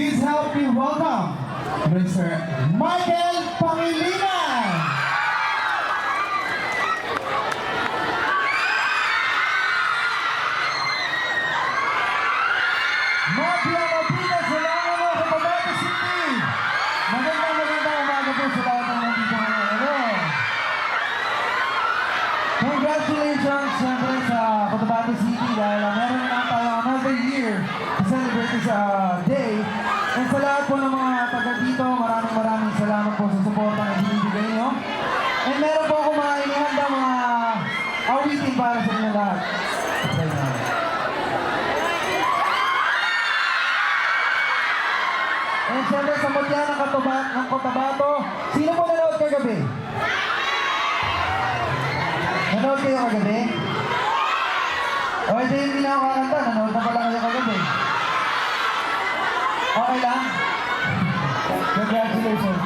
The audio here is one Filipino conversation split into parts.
Please help me welcome Mr. Michael Pangilinan. Mapia sa langan mo, Cotabato City. Magandang umaga po sa lahat ng nandito ngayon. Congratulations siyempre sa Cotabato City dahil meron na tayo another year to celebrate this day. And sa lahat po ng mga taga dito, maraming salamat po sa suporta na binibigay nyo. And meron po akong mga inihanda mga awitin para sa inyo lahat. And siyempre sa mutya ng Cotabato, sino po nanood kagabi? Nanood kayo kagabi? O hindi hindi na ako kakanta, nanood na pala kayo kagabi. Okay lang? Congratulations.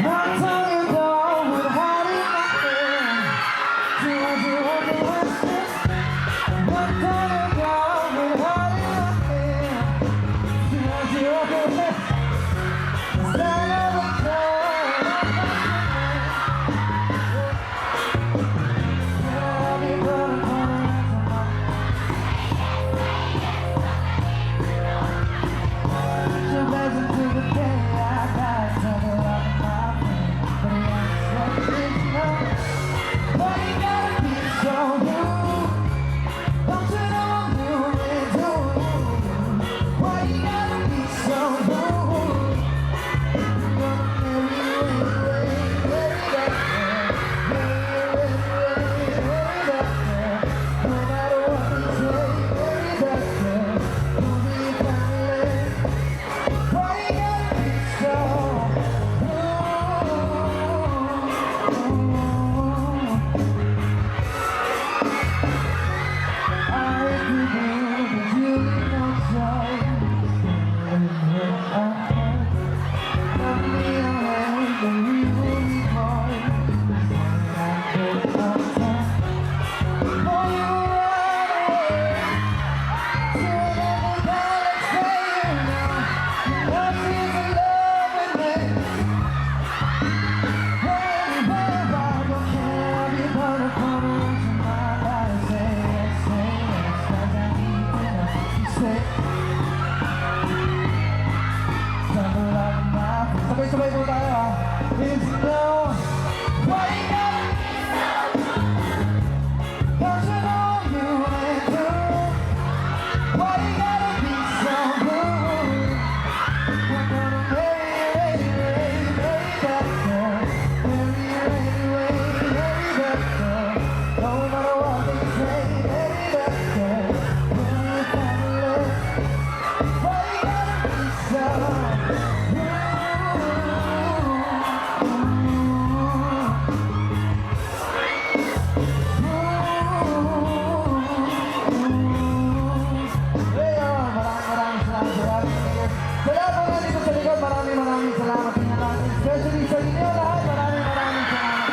Not till you go with a heart in my hand. Till you hold the western. Not till you go with a heart in my hand. Till you hold the western. Stand on the corner of my hand. Tell me what I'm gonna to the day I got trouble up my brain. But it ain't so easy, but you gotta be so rude. Don't you know I'm doing too? Why you gotta be so rude? I'm gonna marry you anyway, marry that girl, marry that girl. No matter what they say, marry that girl. We'll be family. Why you gotta be so I could but you know so. Love me away, but we will be hard. For you run away to another galaxy now. Love is in love with me. Hey, babe, I don't care if you put a corner into my life. Say yes, 'cause I need to know. You say, "Never love my friend." Sabay-sabay po tayo, ha? Is you know why you gotta be so rude? Don't you know you ain't true? Why you gotta be so rude? I'm gonna marry that girl. Marry her anyway, marry that girl. No matter what they say, marry that girl. Marry your family. Why you gotta be so rude? Maraming salamat sa lahat. Sa lahat po natin sa likod, maraming salamat sa inyo lahat. Especially sa inyo lahat, maraming salamat.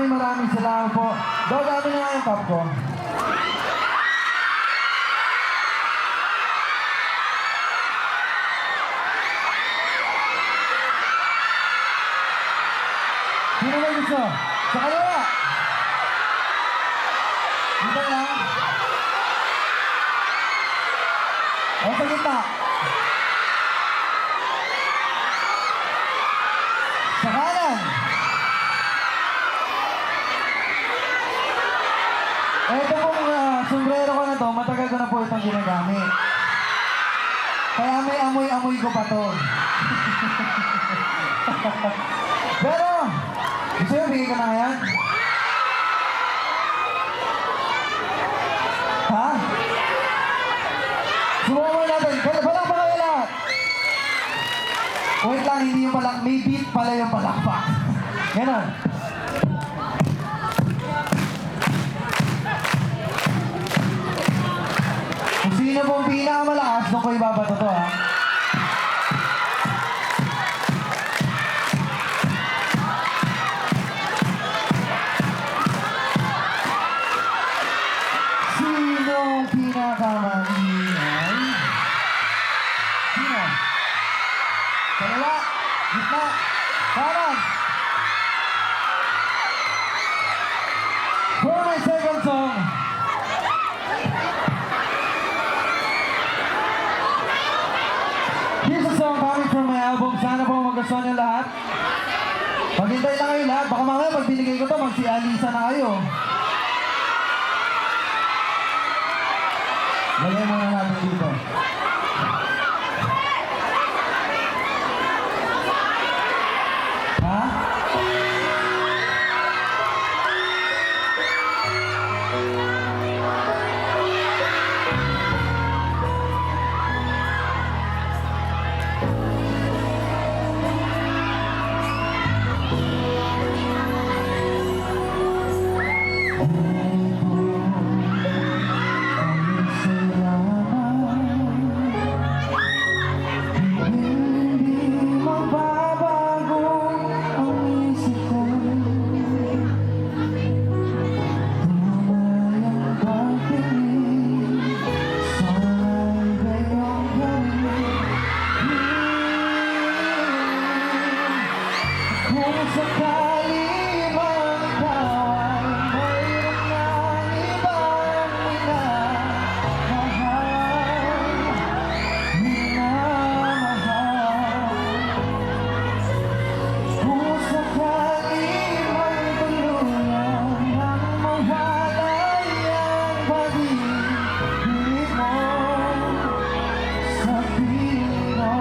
Maraming salamat po. Dog, ano nga yung cup ko? Sino ba gusto? Sa kaliwa! sa gitna. Sa kanan. Ito pong sombrero ko na to, matagal ko na po itong ginagamit. Kaya may amoy-amoy ko pa to. Pero, gusto nyo, bigay ko na ngayon? Ha? Subukan natin. Palakpak kayo lahat. Wait lang, hindi yung palak. May beat pala yung palakpak. Ganon. Kung sino pong pinakamalakas, doon ko ibabato to, ha? Sinong pinakamaingay? Sino? Kaliwa, gitna, kanan. For my second song, here's a song coming from my album. Sana po magustuhan niyo lahat. Maghintay lang kayo lahat. Baka mamaya pag binigay ko to, magsi-alisa na kayo. Lagyan muna natin dito. Ha? Kung sakali man ikaw ay mayroon ng ibang minamahal. Kung sakali man tuluyan ng mawalay ang pag-ibig mo sa piling mo.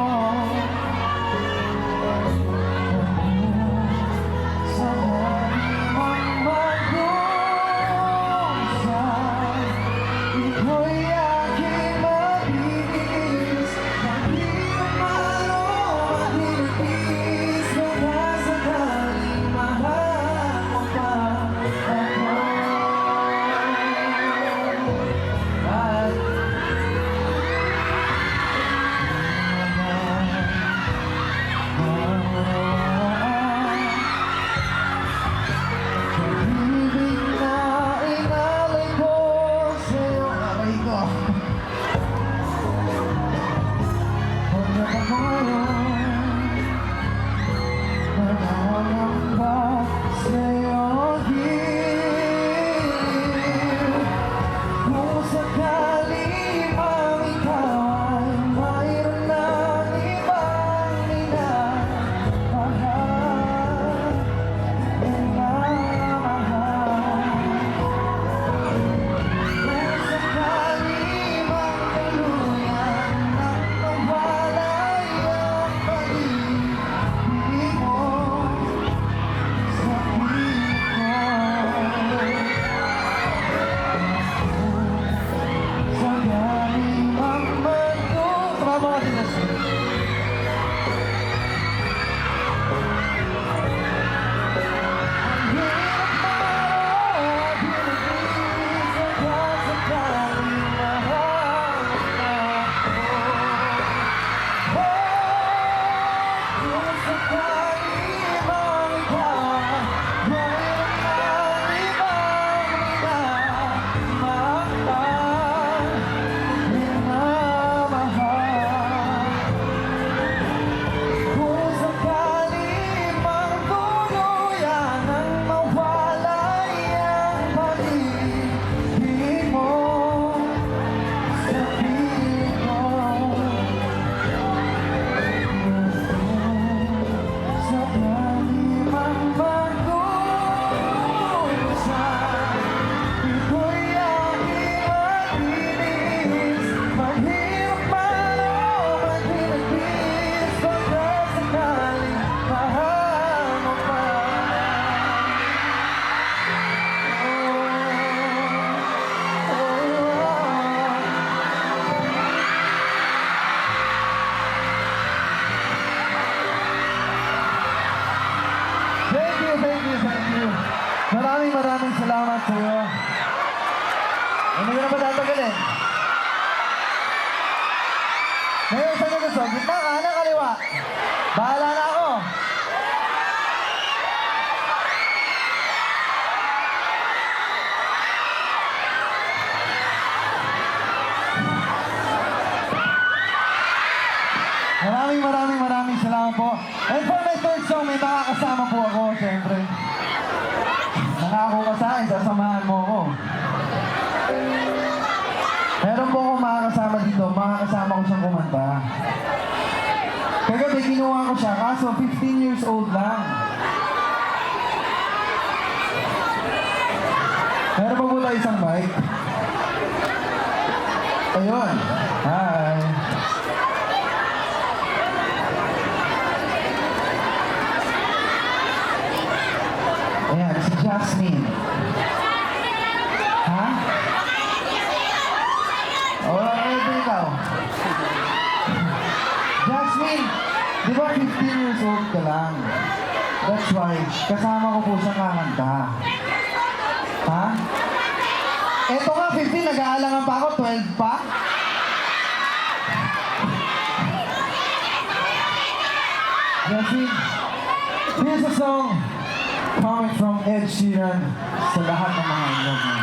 maraming salamat sa iyo. Hindi ko na patatagalin. Ngayon, saan na gusto? Gitna, kanan, kaliwa. Bahala na ako. Maraming salamat po. And for my third song, may makakasama po ako, siyempre. Nangako ka sa akin, sasamahan mo ako. Meron po akong makakasama dito, makakasama ko siyang kumanta. Kagabi, kinuha ko siya, kaso 15 years old lang. Meron pa po tayo isang mic. Ayun. Hi. Ayan, si Jasmine. Ha? Wala kayo din ikaw. Jasmine, di ba 15 years old ka lang? That's why, kasama ko po siyang kakanta. Ha? Eto nga, 15, nag-aalangan pa ako, 12 pa? Jasmine, here's a song coming from Ed Sheeran sa lahat ng mga love mo.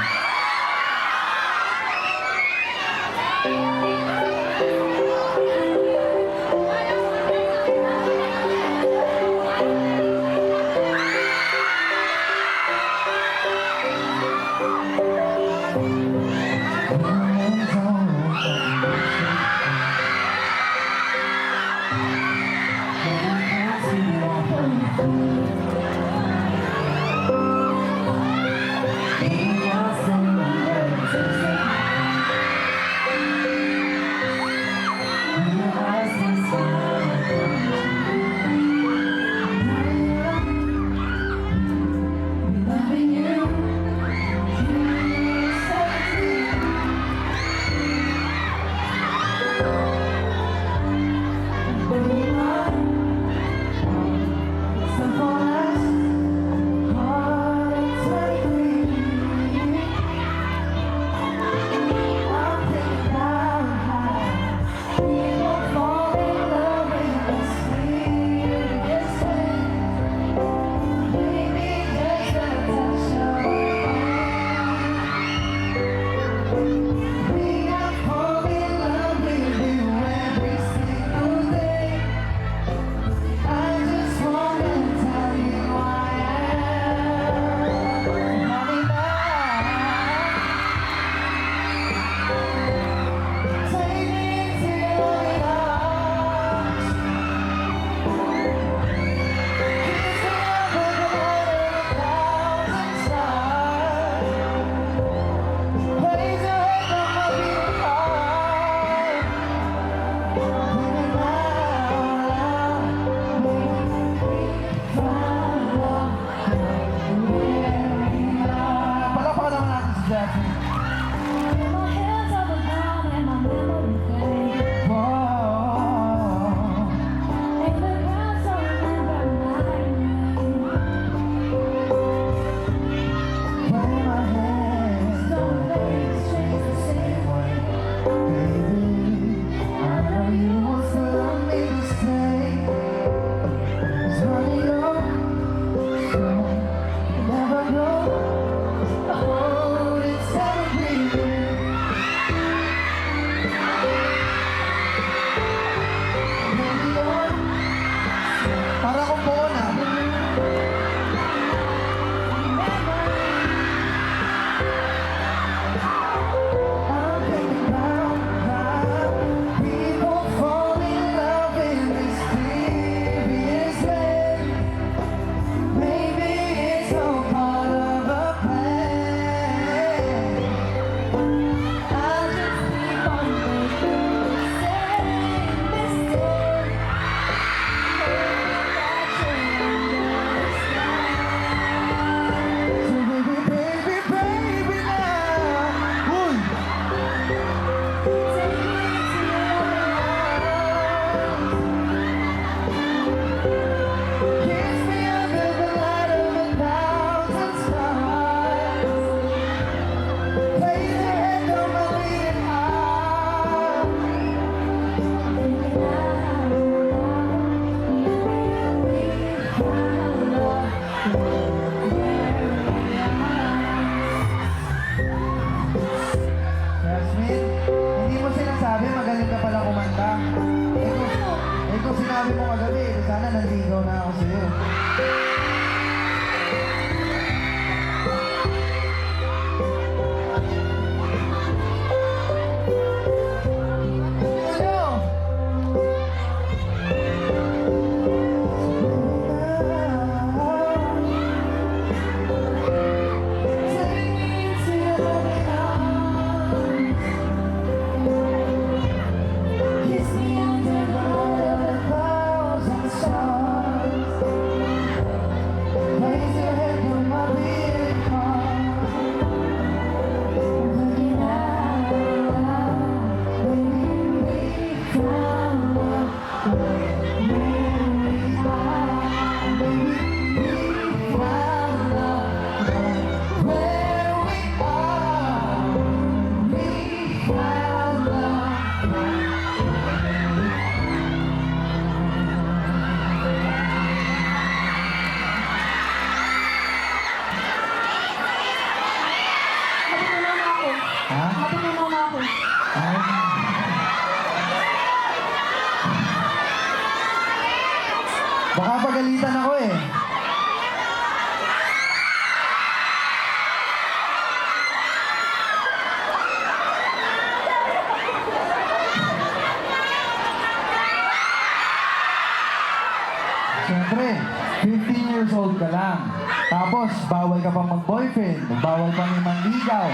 years old ka lang. Tapos, bawal ka pang mag-boyfriend. Bawal pang manligaw.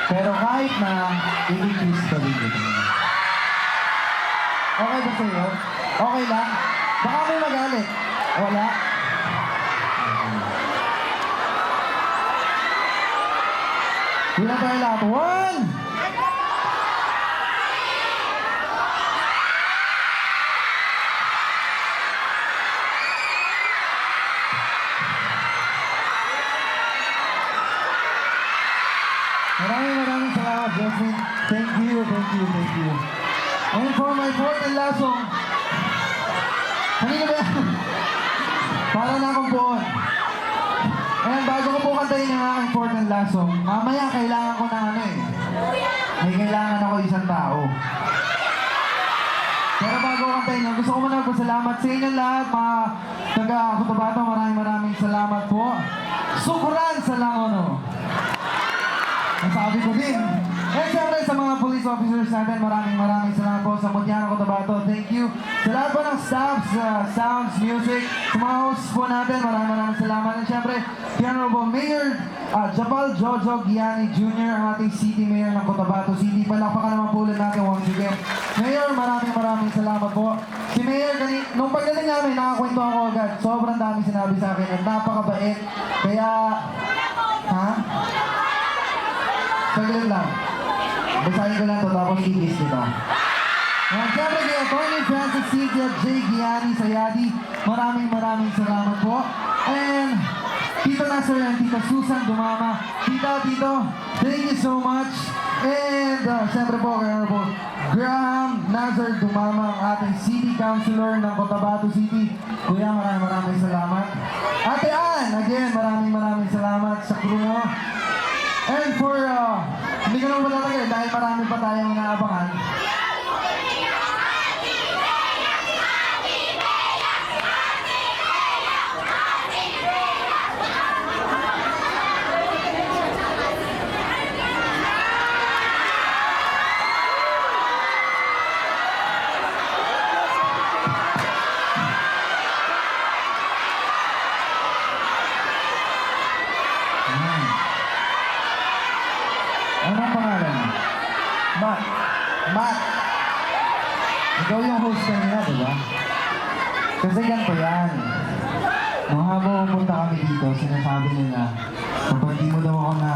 Pero kahit na, i-kiss ka rin dito. Okay ba sa'yo? Okay lang? Baka may magalit. Wala? Hindi na tayo lahat. 1! Maraming salamat, Justin. Thank you. And for my fourth and last song, kanina ba yan? Para na akong buon. Ayan, bago ko po kantayin ang aking fourth and last song, mamaya kailangan ko na may kailangan ako isang tao. Pero bago ko kantayin yan, gusto ko muna magpasalamat sa inyo lahat, mga taga-Cotabato. Maraming salamat po. Sukuran sa Langono. Ang sabi ko din. Eh, syempre sa mga police officers natin, maraming salamat po sa Mutiana, Cotabato. Thank you. Sa lahat po ng staffs, sounds, music, sa mga hosts po natin, maraming salamat. And syempre, the Honorable Mayor Japal Jojo Gianni Jr., ang ating City Mayor ng Cotabato City. Palakpakan naman po ulit natin once again. Mayor, maraming salamat po. Si Mayor, nung pagdating namin, nakakwento ako agad. Sobrang dami sinabi sa akin at napakabait. Kaya, saglit lang. Basahin ko lang ito tapos i-kiss kita. Siyempre kay Atty. Francis Cynthia J. Gianni Sayadi, maraming salamat po. And Tito Nasser and Tita Susan Dumama. Tito, thank you so much. And siyempre po kay Honorable Graham Nazar Dumama, ang ating City Councilor ng Cotabato City. Kuya, maraming salamat. Ate Ann, again, maraming salamat sa crew mo. And for, hindi ko naman matatagay dahil marami pa tayong inaabangan. Ano ang pangalan? Matt. Ikaw yung host kanina, diba? Kasi ganito yan. Nung habang pumunta kami dito, sinasabi nila, kapag di mo daw ako na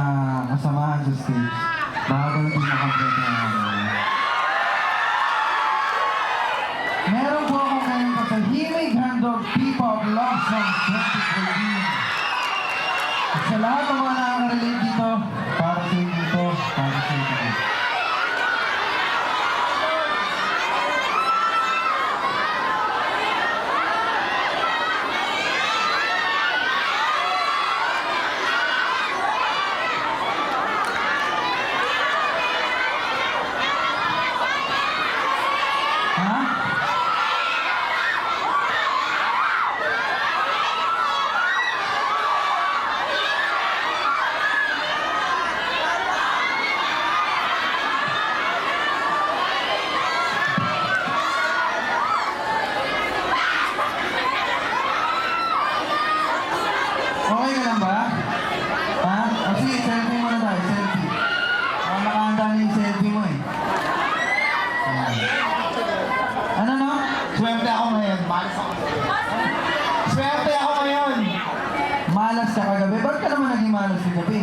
kasamahan sa stage, baka daw hindi nakamplet na meron po ako ngayon kasahimig handog P-Pop Love Songs 2014. Sa lahat ng mga nakaka-relate dito, para sa inyo ito, para sa inyo ito. Okay ka lang ba? O sige, selfie muna tayo, selfie. Nakahanda na yung selfie mo eh. Ano no? Swerte ako ngayon. Malas ako. Swerte ako ngayon. Malas ka kagabi? Ba't ka naman naging malas kagabi?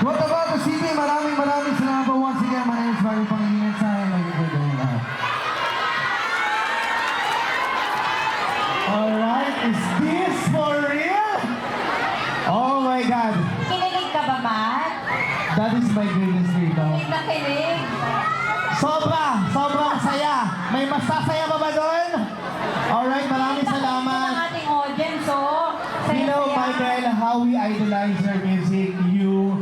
What about the CP? Maraming salamat po once again. My name is Mario Pangilinan sa akin. Lagi po doon lahat. Alright, is this for real? Oh my God, Kinilig ka ba, Matt? that is my greatest fear daw. Kinig na kinig. Sobrang saya. May mas sasaya pa ba doon? Alright, maraming Ang salamat. ating audience, oh. You know, Michael, how we idolize your music, you.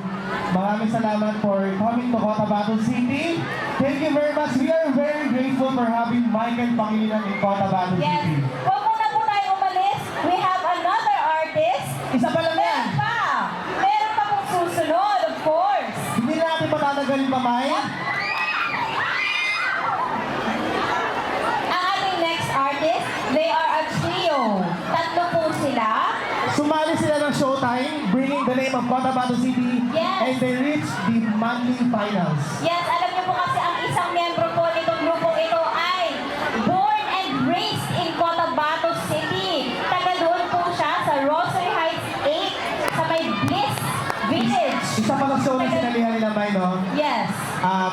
Maraming salamat for coming to Cotabato City. Thank you very much. We are very grateful for having Michael Pangilinan in Cotabato Yes. City. Huwag muna po tayo umalis. We have another artist. Isa pa lang yan. Meron pa. Meron pa pong susunod, of course. Hindi na natin patatagalin pa, Mike. Ang ating next artist, they are a trio. Tatlo po sila. Sumali sila ng Showtime, bringing the name of Cotabato City, Yes. and they reached the monthly finals. Yes, alam niyo po kasi ang isang miyembro po nitong grupong ito ay born and raised in Cotabato City. Taga doon po siya sa Rosary Heights 8 sa may Bliss Village. Isa pa ng show na sinalihan nila, Mike, no? Yes.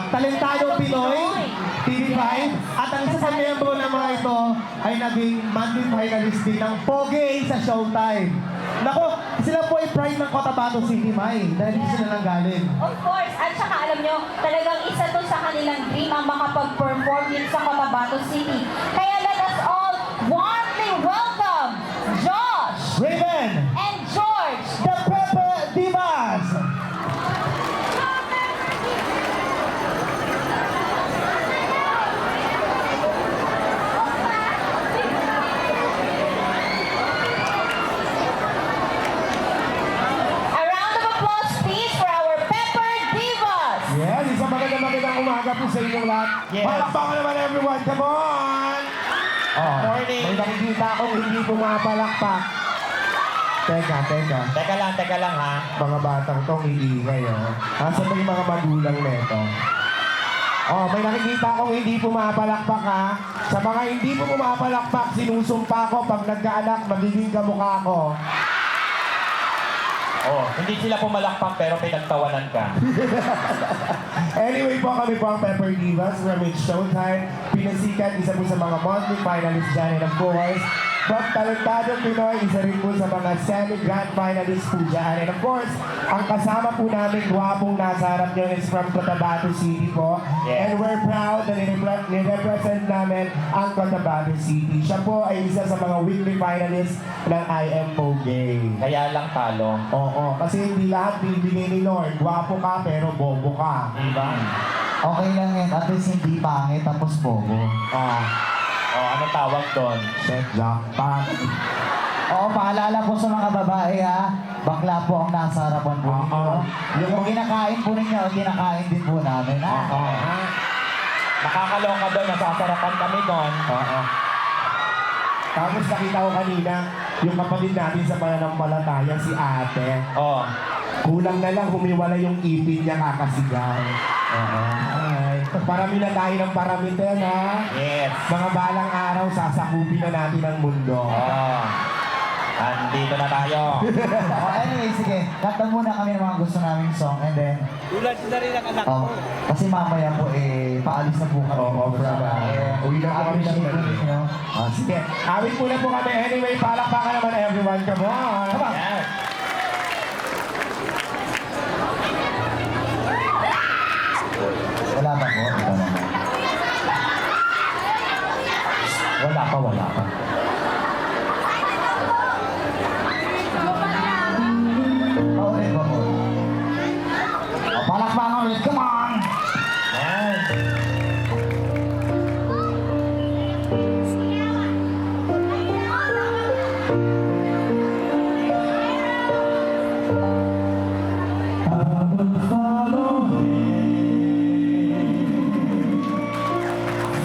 Talentado Pinoy, TV5, Yes. at ang isa sa miyembro ng mga ito ay naging monthly finalist din ng Poge sa Showtime. Nako, sila po ay pride ng Cotabato City, Mai, dahil dito sila nang galing. Of course. At saka alam nyo, talagang isa to sa kanilang dream ang makapag-perform dito sa Cotabato City. Kaya let us all warmly welcome Josh Raven, and George. the Pepe Divas! A round of applause please for our Pepper Divas. Yes, isang magandang umaga po sa inyong lahat. Yes. Palakpakan naman everyone, come on! Morning. May nakikita akong hindi pumapalakpak. Teka. Teka lang ha. Mga batang tong iingay, oh. Asa ba yung mga magulang neto? Oh, may nakikita akong hindi pumapalakpak, ha? Sa mga hindi po pumapalakpak, sinusumpa ko pag nagkaanak, magiging kamukha ko. Oh, hindi sila pumalakpak pero pinagtawanan ka. Anyway po, kami po ang Pepper Divas from It's Showtime. Pinasikat, isa po sa mga monthly finalists dyan. And of course, Bob Talentado Pinoy, isa rin po sa mga semi-grand finalists po dyan. And of course, ang kasama po namin, gwapong nasa harap nyo is from Cotabato City po. Yes. And we're proud na nirepresent namin ang Cotabato City. Siya po ay isa sa mga weekly finalists ng I Am Poge. Kaya lang talo. Oo, kasi hindi lahat bibigay ni Lord. Gwapo ka pero bobo ka. Diba? Okay lang yan. At least hindi pangit tapos bobo. Oh, ano tawag doon? Set jackpot. Oo, paalala po sa mga babae ha. Bakla po ang nasa harapan po ninyo. Oo. Yung kinakain po ninyo, kinakain din po namin ha. Nakakaloka doon, nasasarapan kami doon. Oo. Tapos nakita ko kanina, yung kapatid natin sa pananampalataya, si ate. Oh, Kulang na lang humiwala yung ipin niya kakasigaw. Ay, parami na tayo ng paramiten ha. yes. Mga balang araw, sasakupin na natin ang mundo. Oh, andito na tayo. Oh, anyway, sige. Kanta muna kami ng mga gusto naming song and then... Tulad na rin ang anak kasi mamaya po paalis na po kami. Oo, from, uwi na po kami ng appreciate po ninyo. Sige, awit muna po kami. Anyway, palakpakan naman everyone. Come on. Come on. Yes. Wala pa po. Wala pa. Oo, ba po. Palakpakan ulit. Come on! Yes.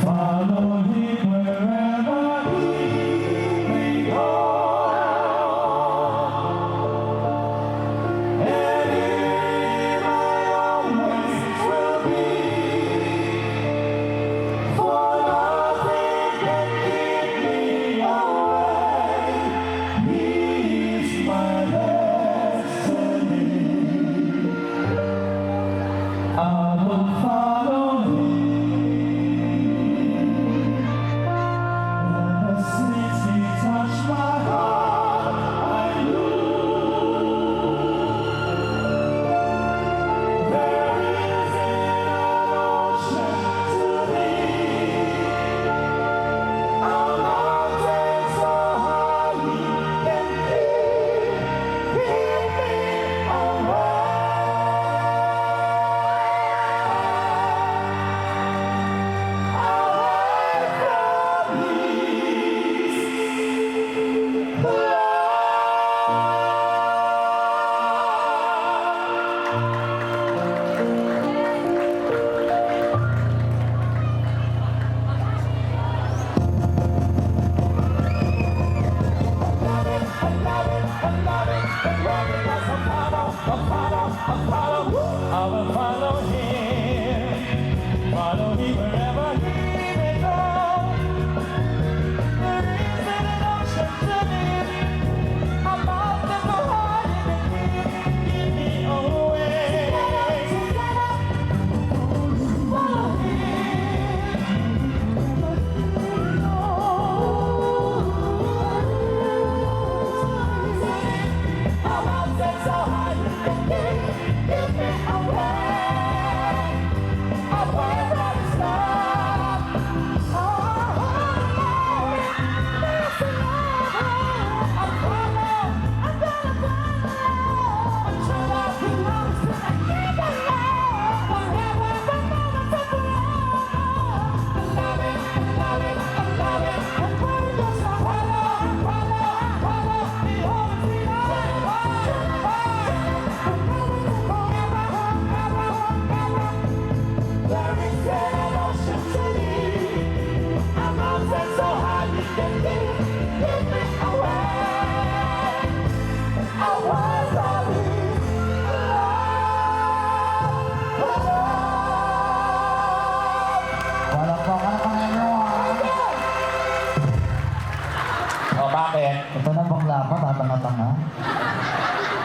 Follow him wherever he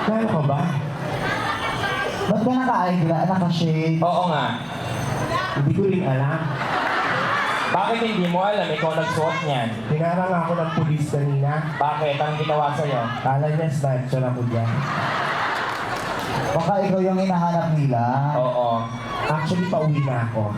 Kaya ka ba? Ba't ka naka-eyeglass, naka-shade? Oo nga. Hindi ko rin alam. Bakit hindi mo alam? Ikaw nagsuot niyan. Hinarang ako ng pulis kanina. Bakit? Anong ginawa sa'yo? Kala niya snatcher ako dyan. Baka ikaw yung hinahanap nila. Oo. Actually, pauwi na ako.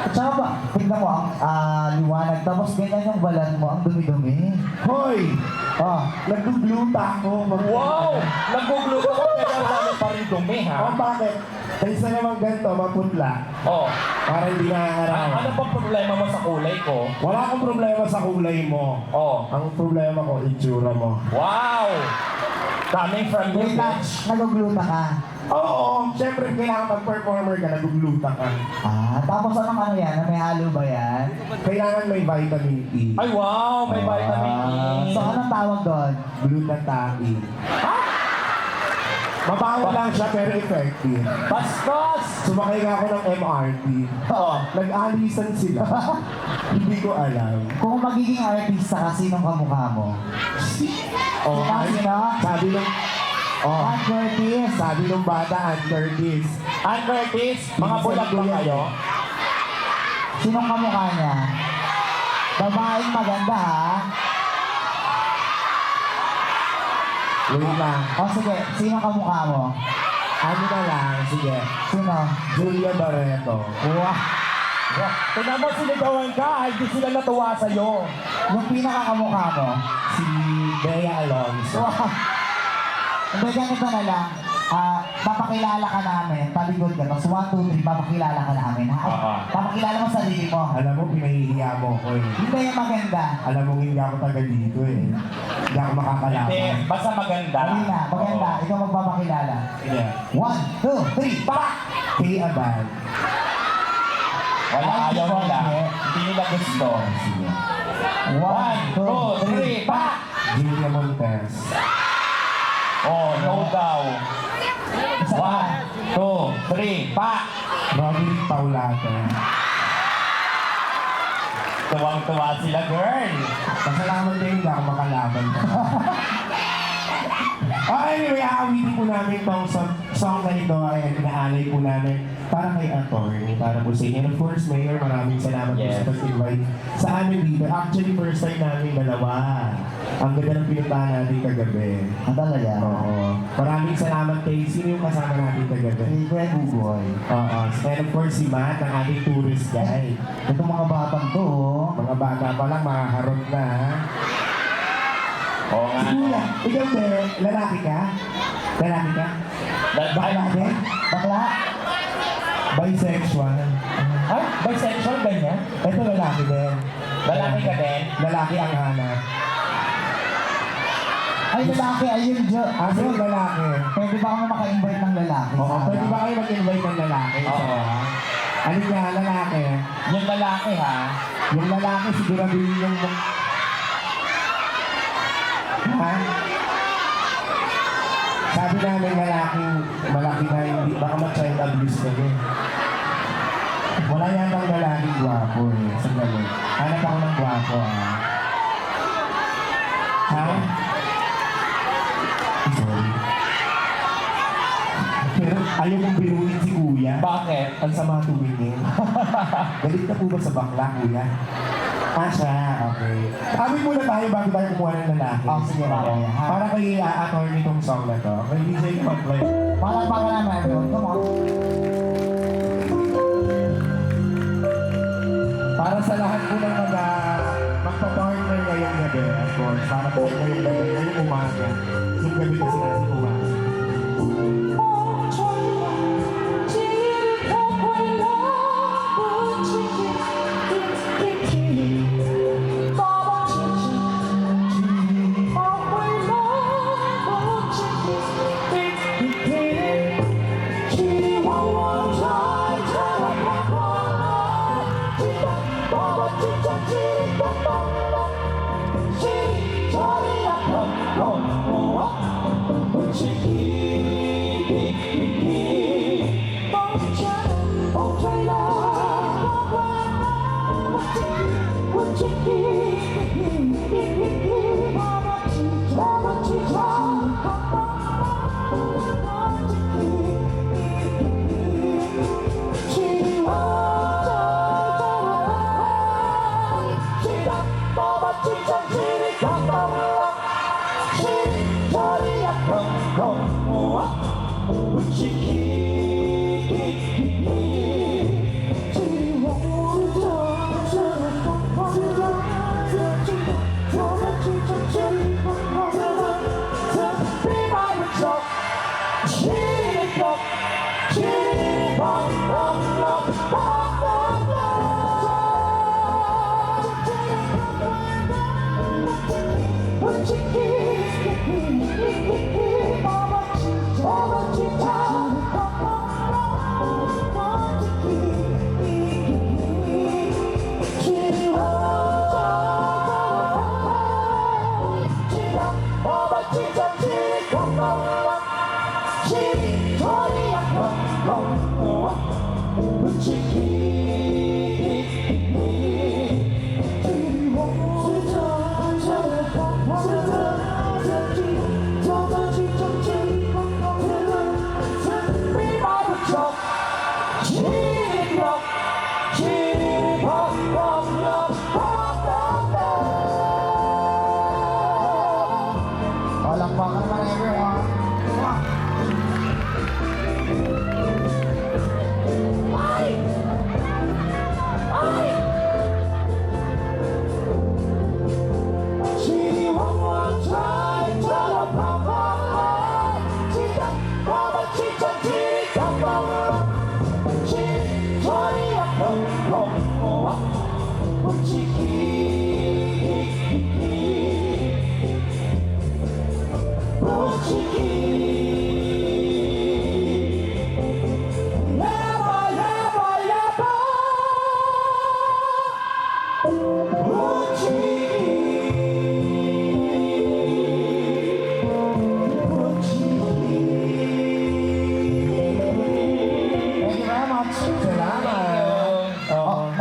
At saka ba, tignan mo ang liwanag, tapos ganyan yung balat mo, ang dumi-dumi. Hoy! Oh, Nagugluta ako. Wow! Nag-google ko pero ang dami pa rin dumi, ha? Oh, bakit? Kaysa naman ganito, maputla. Oh. Para hindi nakakaraw. Ano bang problema mo sa kulay ko? Wala akong problema sa kulay mo. Oh. Ang problema ko, itsura mo. Wow! Coming from you, wait lang, bitch. nagugluta ka. Oo, syempre kailangan mag-performer ka, nagugluta ka. Tapos anong ano yan? May halo ba yan? Kailangan may vitamin E. Ay, wow! May vitamin E. So anong tawag doon? Glutathione. Mabaho lang siya pero effective. Bastos! Sumakay nga ako ng MRT. Oo. Nag-alisan sila. Hindi ko alam. Kung magiging artista ka, sinong kamukha mo? Oh, Sino? sabi ng... Oh, Ann Curtis. sabi ng bata, Ann Curtis. Ann Curtis, mga bulag ba kayo? Sinong kamukha niya? Babaeng maganda ha? Wait lang. O sige, sinong kamukha mo? Ano na lang, sige. Sino? Julia Barreto. Wow. Tignan mo, sinigawan ka. Ay, di sila natuwa sa'yo. Yung pinakakamukha mo? Si Bea Alonso. Wow. Hindi, ganito na lang. Papakilala ka namin, talikod ka. Tapos 1, 2, 3, papakilala ka namin. Ha? Oo. Papakilala mo sarili mo. Alam mo, pinahihiya mo ako eh. Hindi yung maganda. Alam mo, hindi ako taga dito eh. Hindi ako Hindi, makakalaban. basta maganda. Hindi na, maganda. Oo. Ikaw magpapakilala. Sige. 1, 2, 3, pak! Kay Abad. Wala, ayaw nila. Hindi nila gusto. 1, 1, 2, 3, pa! Julia Montes. Oh, no daw. 1, 2, 3, pa! Roderick Paulate. Tuwang-tuwa sila, girl. Pasalamat din, hindi ako makalaban. Anyway, aawitin po namin itong song na ito ay inaalay po namin para kay attorney, para po sa inyo. And of course, Mayor, maraming salamat po Yes. sa pag-invite sa amin dito. Actually, first time namin dalawa. Ang ganda ng pinuntahan natin kagabi. Ang talaga. Oo. Maraming salamat kay sino yung kasama natin kagabi. Si Kuya Buboy. Oo. And of course, si Matt, ang ating tourist guide. Itong mga batang to, oh. Mga bata pa lang, makaharot na. Ha? Oo nga. Kuya, ikaw ba, lalaki ka? Lalaki ka? Bakla din? Bakla? Bisexual. Ay, bisexual ganyan? Ito lalaki din. Lalaki ka din? Lalaki ang hanap. Ay, lalaki, ayun, Jo. Asa yung lalaki? Pwede ba kami maka-invite ng lalaki? Oo, Sana? pwede ba kayo mag-invite ng lalaki? Oo. Ano nga, lalaki? Yung lalaki, ha? Yung lalaki siguraduhin yung... Ha? Sabi namin lalaking malaki na hindi, baka ma-child abuse ka din. Wala yatang lalaking gwapo eh. Sandali. Hanap ako ng gwapo ah. Ha? Sorry. Pero ayaw mong biruin si kuya. Bakit? Ang sama tumingin. Galit na po ba sa bakla, kuya? Siya. Okay. Sabi muna tayo bago tayo kumuha ng lalaki. Oh, sige, mamaya, ha? Para kay attorney itong song na to. Kay DJ ka mag-play. Palagpakan naman, everyone. Come on. Para sa lahat po ng magpa-partner ngayong gabi, of course. Para po ngayong gabi, ngayong umaga. Yung gabi kasi natin umaga.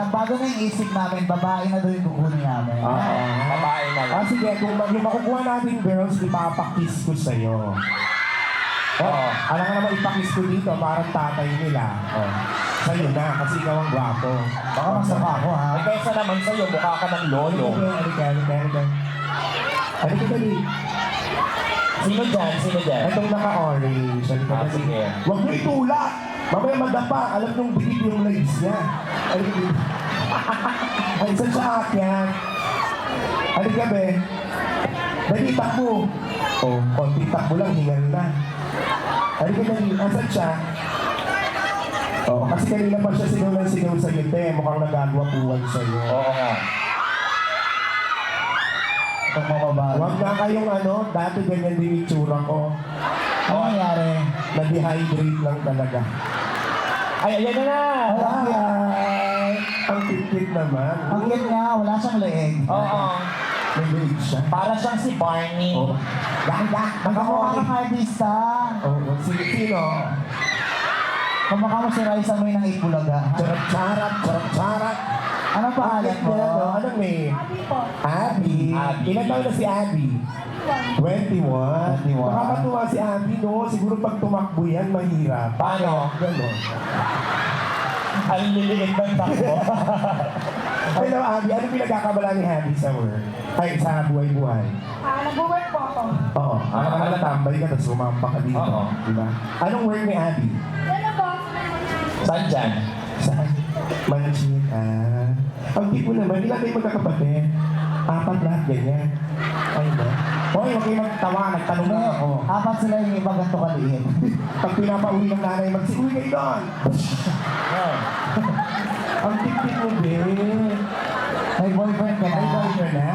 bago na yung isip namin, babae na doon yung kukunin namin. Babae na lang. Sige, kung yung makukuha natin girls, ipapakiss ko sa'yo. Oo. Alam nga naman ipakiss ko dito, parang tatay nila. Oh. Sa'yo na, kasi ikaw ang gwapo. Baka masama ako, ha? Ay, kaysa naman sa'yo, mukha ka ng lolo. Halika. Halika dali. Sino dyan? Sino dyan? Itong naka-orange. Halika Ah, dali. sige. Huwag mo itulak! Mamaya madapa. Alam nung bigit yung legs niya. Halika dali. Ay, saan siya akyat? Halika, be. Dali, takbo. Oh, konti takbo lang, hingal na. Halika dali. Asan siya? Oh, kasi kanina pa siya sigaw sa'yo, te. Mukhang nagagwapuan sa'yo. Oo nga. Itong mga babae. Huwag na kayong dati ganyan din yung tsura ko. Ano nangyari? Na-dehydrate lang talaga. Ay, ayan na na! Ay, ang tip naman. Ang cute niya, wala siyang leeg. Oo. May leeg siya. Para siyang si Barney. Oh. Nakamukha kang artista. Oh, sino? Kumukha mo si Raisa May ng Ipulaga. Charap. Anong pangalan mo? Anong name? Abby. Ilan taon na si Abby? 21. 21. Nakakatuwa si Abby, no? Siguro pag tumakbo yan, mahirap. Paano? Ganon. Ang liliit ng takbo. Hello, Abby. Ano pinagkakabala ni Abby sa work? Ay, sa buhay-buhay? Nag-work po ako. Oo. Ang natambay ka, tapos sumampa ka dito. Oo. Diba? Anong work ni Abby? Ano po? Saan dyan? Saan? Manchit. Ang tipo naman, ilan kayo magkakapatid? 4 lahat ganyan. Ay, ba? Hoy, huwag kayo magtawa. Nagtanong na ako. Apat sila yung iba ganito kaliit. Pag pinapauwi ng nanay, magsiuwi kayo doon. Ang tip-tip mo, babe. May boyfriend ka May na. boyfriend na?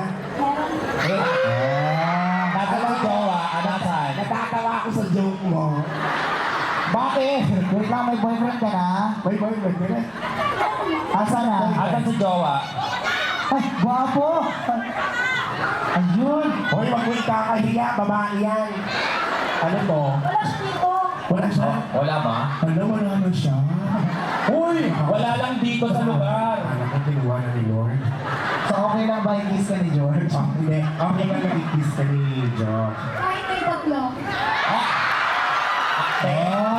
Nasa lang jowa, anasan. Natatawa ako sa joke mo. Bakit? Wait lang, may boyfriend ka na? May boyfriend ka na? Asa na? Asan si jowa? Ay, guwapo! Ayun! Hoy, wag mo ikakahiya. Babae yan. Ano to? Wala siya dito. Wala siya? Wala ba? Ano, wala na siya. Uy! Wala lang dito sa lugar. Alam ko, tinuwa na ni Lord. So okay lang ba i-kiss ka ni George? Hindi. Okay ba nag-kiss ka ni George? Kahit may tatlo.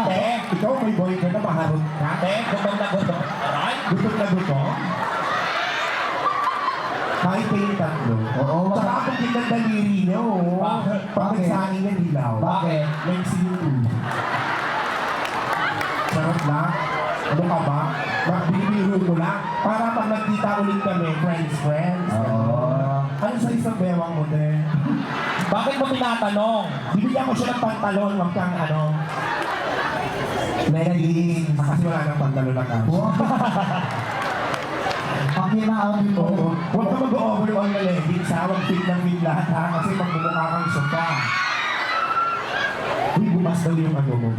Te, Ikaw may boyfriend na maharot ka? gutom na gutom. Aray! Gutom na gutom? Kahit kayong tatlo. Oo, Tsaka kung tignan daliri niyo, Bakit? bakit sa akin yan hilaw? Bakit? May sinuto. Sarap lang. Ano ka ba? Magbibiro ko lang. Para pag nagkita ulit kami, friends. Oo. Ano sa isang bewang mo, te? Bakit mo tinatanong? Bibigyan ko siya ng pantalon, wag kang Leggings. Kasi wala nang pantalon na ka. Ang kinaamin mo. Oo. Huwag ka mag-overall na leggings ha. Huwag fit ng fit lahat ha. Kasi magmumukha kang sopa. Uy, bumas daw yung ano mo.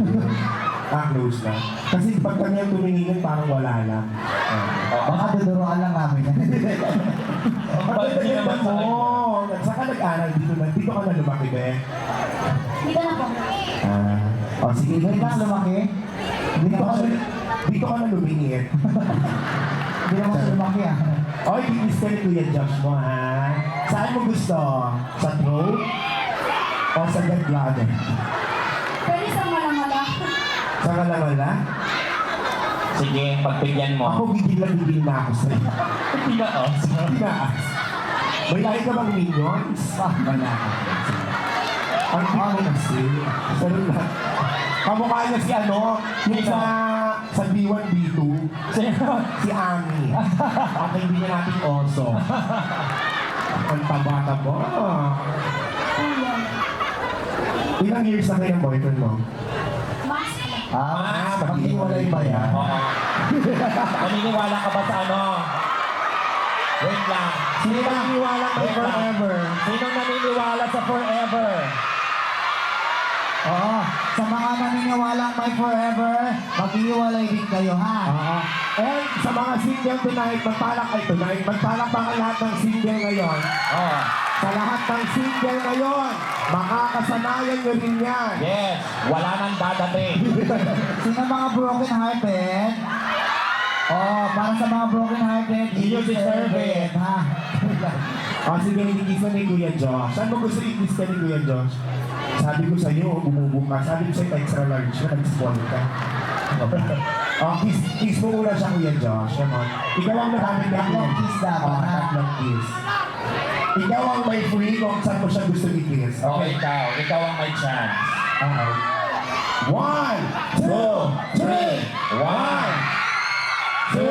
Close na. Kasi pag kanya tumingin, parang wala lang. Baka duduruan lang namin. Ang bait niya naman sa akin. Oo. Saka nag-aral dito na. Dito ka na lumaki, be. Dito na po. O sige, Wait lang, lumaki. Hindi Dito naman ka siya, na, dito ka na lumingit. hindi naman siya lumaki ah. Oy, bibis ka ni Kuya Josh mo, ha? Saan mo gusto? Sa throat? O sa gallbladder? Pwede sa malamala. Sa kalawala? Sige, pagbigyan Ako mo. gigil na ako sa'yo. Pinaos. Tinaas. May laki ka bang minions? Wala ka. Ang cute kasi. Pero lang. Kamukha niya si yung sa B1, B2. Si Ami. At hindi niya natin oso. Ang taba-taba. Ilang years na kayo ng boyfriend mo? Mas. Maghiwalay ba yan? Oo. Naniniwala ka ba sa ano? Wait lang. Sino naniniwala kay forever? Sinong naniniwala sa forever? Oo. Sa mga naniniwalang may forever, maghiwalay din kayo ha. And sa mga single tonight, magpalak pa ang lahat ng single ngayon. Oo. Sa lahat ng single ngayon, makakasanayan nyo rin yan. Yes. Wala nang dadating. Sino mga broken hearted? Oh, para sa mga broken hearted, You deserve it. ha? Sige, kikiss mo ni Kuya Josh. Saan mo gusto i-kiss ka ni Kuya Josh? Sabi ko sa'yo, bumubong ka. Sabi ko sa'yo, extra large ka, nag-spawn ka. Kiss mo muna siya, Kuya Josh. Naman. Ikaw ang maraming Tatlong kiss dapat, ha? Tatlong kiss. Ikaw ang may free kung saan mo siya gusto i-kiss. Okay, ikaw ang may chance. Okay. 1, 2, 3. 1, 2, 3.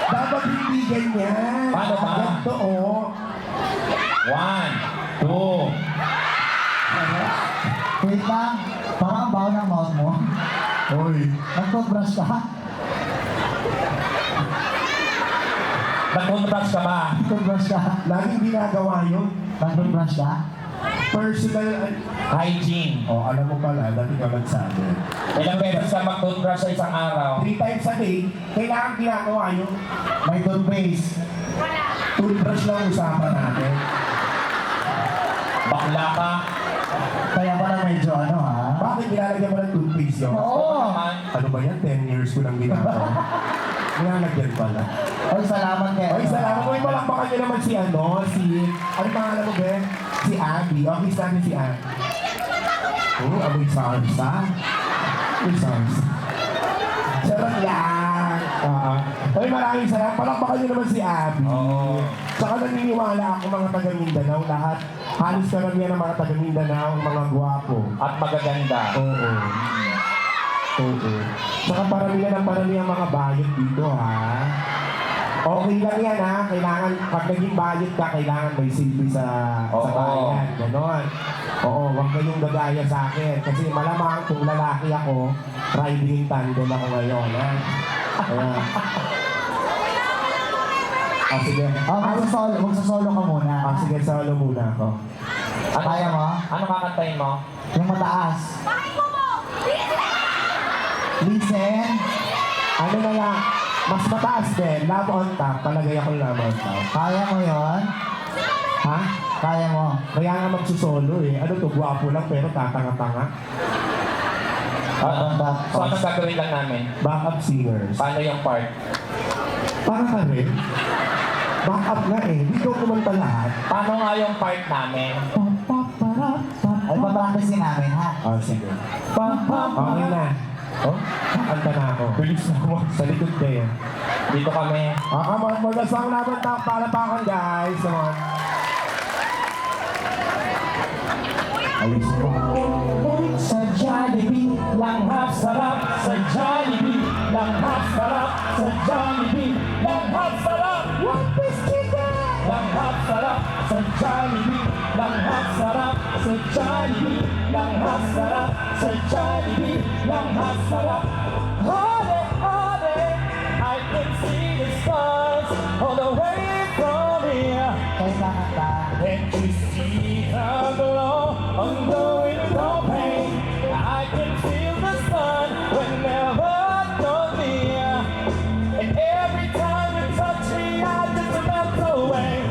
Dapat hindi ganyan. Paano ba? Ganito, oh. 1, 2. Wait lang, parang ang baho ng mouth mo. Hoy. Nag-toothbrush ka? Nag-contrast ka ba? Toothbrush ka? Laging ginagawa yun. Nag-toothbrush ka? Personal. Hygiene. Oh, alam mo pala, dati ka nagsabi. Ilang beses ka mag-toothbrush sa isang araw? 3 times a day, kailangan ginagawa yun. May toothpaste. Toothbrush lang usapan natin. Bakla ka? Kaya pala medyo ano ha? Bakit nilalagyan mo ng toothpaste yun? Oo naman. Ano ba yan? 10 years ko nang ginagawa. Nilalagyan pala. Oy, salamat kayo. Oy, salamat. Uy, malakpakan nyo naman si ano pangalan mo, Ben? Si Abby. Okay, sabi si Abby. Oh, amoy sarsa. Amoy sarsa. Sarap lang. Oy, maraming salamat. Palakpakan nyo naman si Abby. Oo. Saka naniniwala ako mga taga Mindanao, lahat. Halos karamihan ng mga taga Mindanao, mga gwapo. At magaganda. Oo. Oo. Saka paramihan ang mga bayot dito, ha? Okay lang yan, ha? Kailangan, pag naging bayot ka, kailangan may silbi sa Oo. bayan. Ganon. Oo, huwag kayong gagaya sa akin. Kasi malamang kung lalaki ako, riding in tandem ako ngayon, ha? Ayan. Sige. Magsasolo ka muna. Sige, solo muna ako. Ano, Kaya mo? Ano kakantayin mo? Yung mataas. Listen. Ano na lang, mas mataas din, love on top. Palagay ako love on top. Kaya mo yon? Ha? Kaya mo. Kaya nga magsusolo eh. Ano to, gwapo lang pero tatanga-tanga. So, anong gagawin lang namin? Backup singers. Paano yung part? Para ka rin. Backup nga eh. Hindi ko kumanta lahat. Paano nga yung part namin? Ay, papractice din namin, ha? Oh, sige. Okay na. Oh, kanta na ako. Bilis na mo. Sa likod kayo. Dito kami. Come on, more song laban tao. Palapakan guys. Come on. Ayos mo. Sa Jollibee, langhap sarap. Sa Jollibee, langhap sarap. Sa Jollibee, langhap sarap. One piece chicken. Langhap sarap. Sa Jollibee, langhap sarap. Sa Jollibee, langhap sarap. Sa Jollibee, langhap sarap. Holiday, holiday, I can see the stars all the way from here. Kaya kakanta. Can't you see the glow on the window pane? I can feel the sun whenever you're near. And every time you touch me, I just melt away.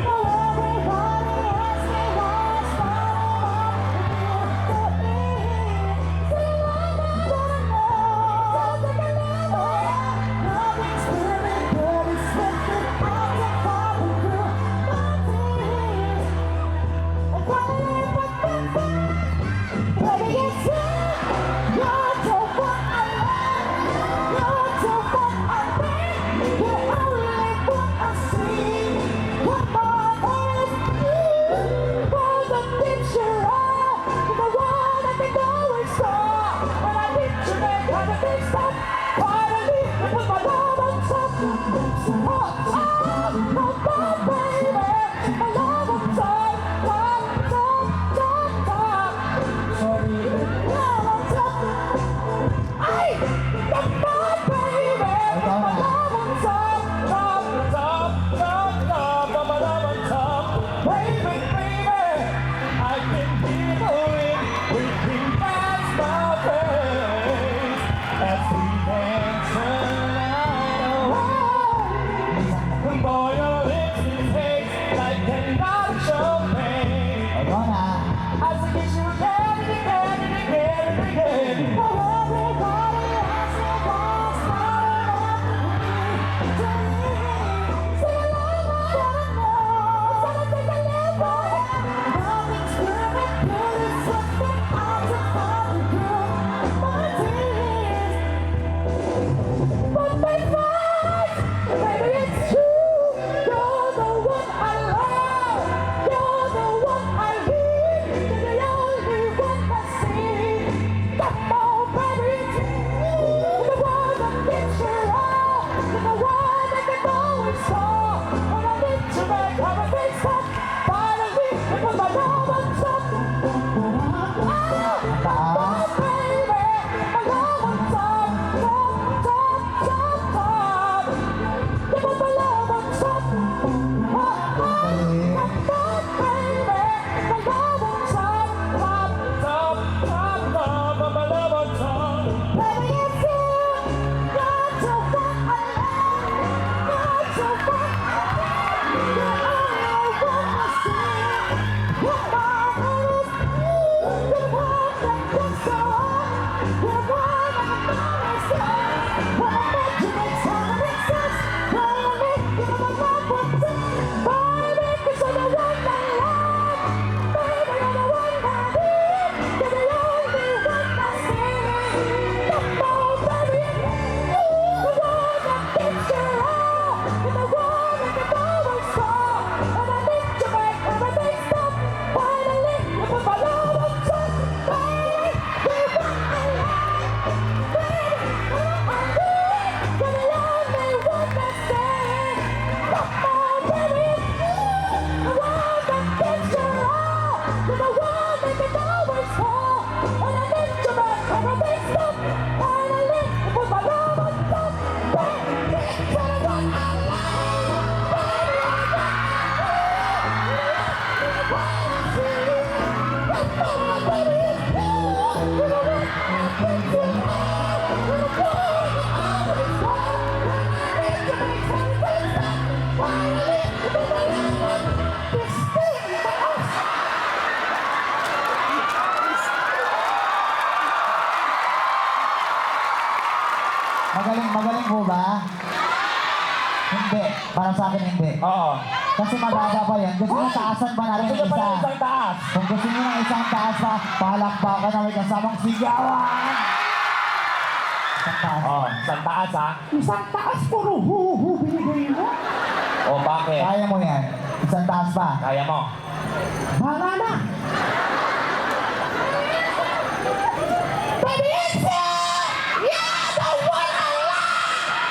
magaling po ba? Hindi. Para sa akin hindi. Oo. Kasi mababa pa yan. Gusto nyo taasan ba natin Gusto yung nyo pa isa? ng isang taas? Kung gusto nyo ng isang taas pa, palakpakan na may kasamang sigawan! Isang taas. Oo, isang taas ha? Isang taas, puro hu-hu binigay mo. O bakit? Kaya mo yan. Isang taas pa. Kaya mo? Bahala na! Baby, it's you! You're the one I love!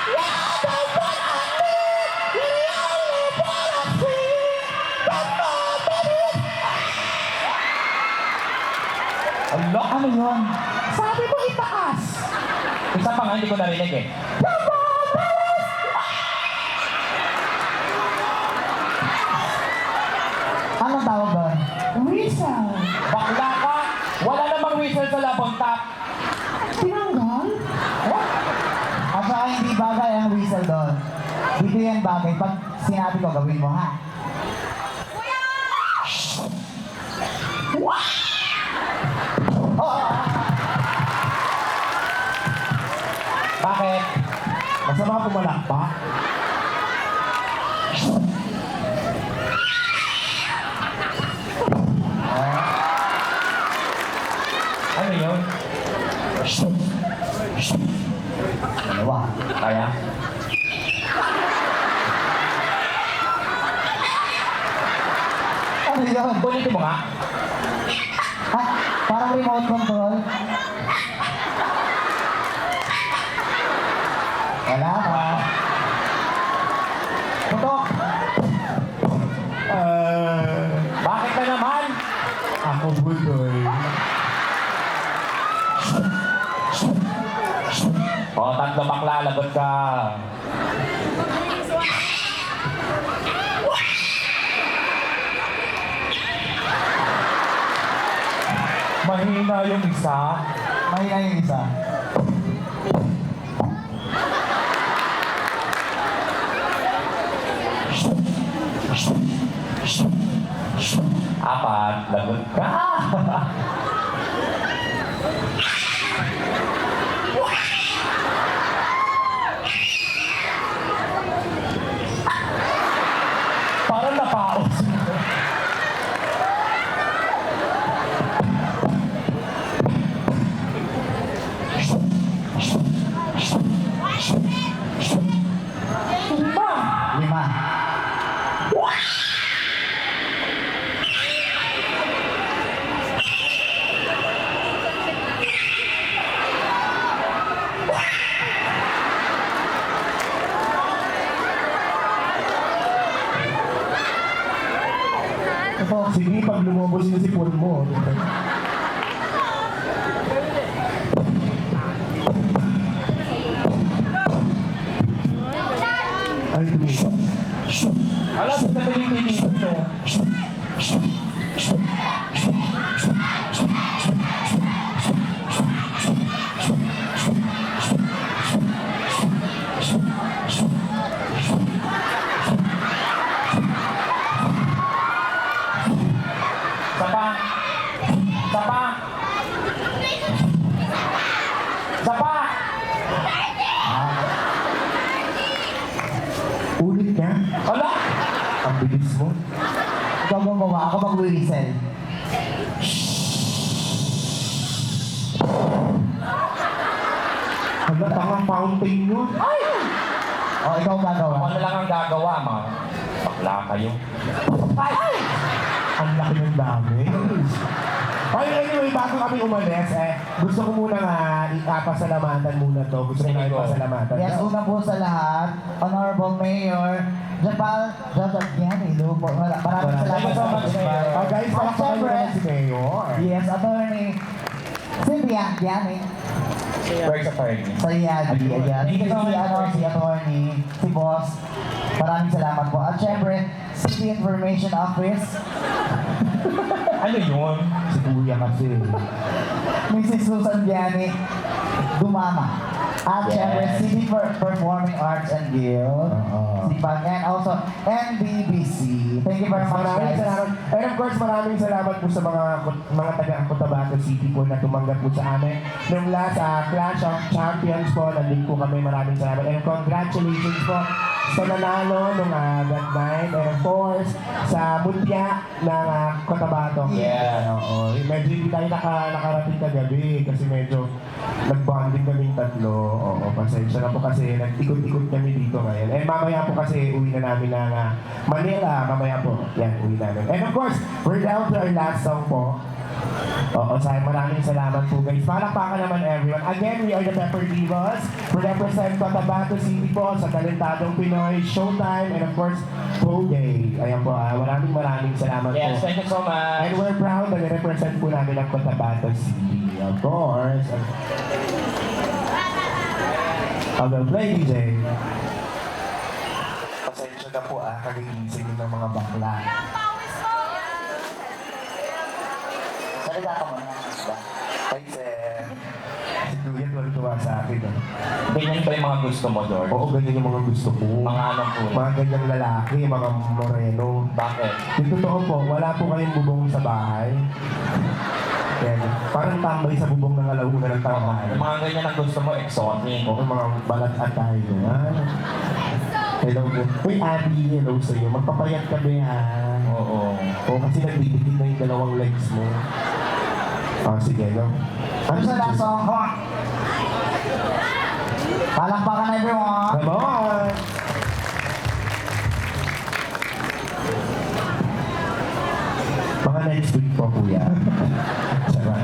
You're the one I need! You're the only one I see! Come on, baby! Ala, Ano yun? Sabi mo itaas! isa pa nga, hindi ko narinig eh. Anong tawag doon? Whistle! Bakla ka! Wala namang whistle sa labontak. Tinanggal? What? At saka hindi bagay ang whistle doon. Dito yan bagay. Pag sinabi ko, gawin mo ha. Oh! Bakit? Masama pumalakpak. Ano yun? Dalawa. Kaya? Ano yun? Ulitin mo nga. Ah, parang remote control. Wala pa. Putok! Bakit na naman? Ako budoy. O, tatlo bakla, lagot ka. Mahina yung isa. Mahina yung isa. Apat, lagot ka. Parang napaos. Lima. Sige, pag lumabos yung sipon mo. Ay, tumisa. Alam, sa tabi dito. Sapa. Sapa. Sapa. Ulit niya. Ala. Ang bilis mo. Ikaw gumawa, ako mag-whistle. Hala, tangang fountain yun. O, ikaw gagawa. Ako na lang ang gagawa, mga bakla kayo. Ang laki ng dami. Okay, anyway, bago kami umalis, gusto ko muna nga ipasalamatan muna to. Gusto ko na Sige, go. ipasalamatan. Yes, una po sa lahat, Honorable Mayor Japal Jajagyan, Lupo. Maraming salamat sa Mayor. Guys, At palakpakan nyo syempre, naman si Mayor. yes, Attorney Cynthia Gianni. First attorney. Sa Yagi, ayan. Si, si Attorney, si Boss. Maraming salamat po. At syempre, City Information Office, Ano yun? Si Kuya kasi. Mrs. Susan Gianni, Dumama. At syempre, CD Performing Arts and Guild. Oo. CPAG, and also NBBC. Thank you very much, Maraming guys. salamat. And of course, maraming salamat po sa mga taga Cotabato City po na tumanggap po sa amin. Nung last Clash of Champions po, nandun po kami. Maraming salamat. And congratulations po sa nanalo nung that night. And of course, sa Mutya ng Cotabato. Yeah. Oo. Medyo hindi tayo nakarating kagabi kasi medyo nag-bonding kaming tatlo. Oo, pasensya na po kasi nag-ikot-ikot kami dito ngayon. And mamaya po kasi uwi na namin ng Manila. Mamaya po, yan, uwi namin. And of course, we're down to our last song po. Oo, maraming salamat po guys. Palakpakan naman everyone. Again, we are the Pepper Divas. We represent Cotabato City po sa Talentadong Pinoy, Showtime, and of course, Poday. Ayan po, maraming salamat Yes, po. thank you so much. And we're proud na represent po namin ang Cotabato City. Of course. Okay, play DJ. Pasensya na po kagigising ng mga bakla. Salita ka muna. Thanks Si Kuya tuwa sa akin. Ganyan ba yung mga gusto mo, George? Oo, ganyan yung mga gusto ko. Mga anong kulay? Mga ganyang lalaki, mga moreno. Bakit? Yung totoo po, wala po kayong bubong sa bahay. Yan. Parang tambay sa bubong ng alauna ng tanghali. Yung mga ganyan ang gusto mo, exotic. O mga balat atay yan. Hello po. Uy, Abby, hello sa'yo. Magpapayat ka ba ha? Oo. O kasi nagdidikit na yung dalawang legs mo. Sige, no? Ano sa last song? Palakpakan everyone. Come on! Mga next week po, kuya. Charot.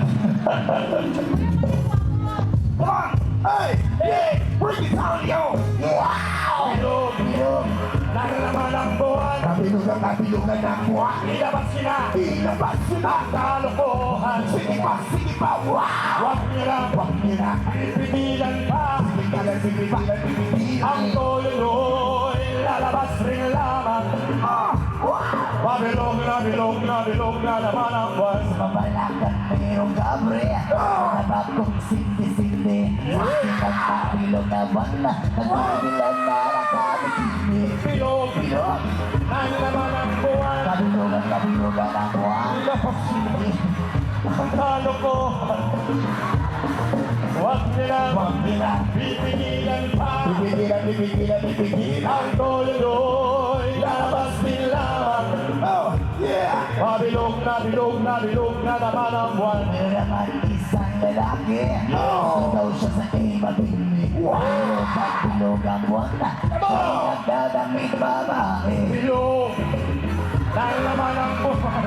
Hey! Hey! Bring it down, yo! Wow! Bilog, bilog, lalo naman ang buwan. Kabilugan ng buwan. Ilabas sila, Ilabas sila! kalokohan. Sige pa! Wow! Huwag nila, pipigilan pa. Ang toloy, lalabas rin lamang. Bilog na naman ang buwan. Mabalakan mayroong gabre. Hanap kong sindi-sindi. Aking nagpapilog na banda. Nagpapilan na nakabitindi. Bilog, Bilog! lalo naman ang buwan. Kabilugan ang buwan. Ilabas sila, ang kalokohan. Huwag nila, pipigilan pa. Ang toloy, lalabas din lamang. Bilog na naman ang buwan. Meron isang lalaki. Gusto daw siya sa imabili. Pero pag bilog ang buwan na, nagdadamit babae. Bilog, dahil naman ang buwan.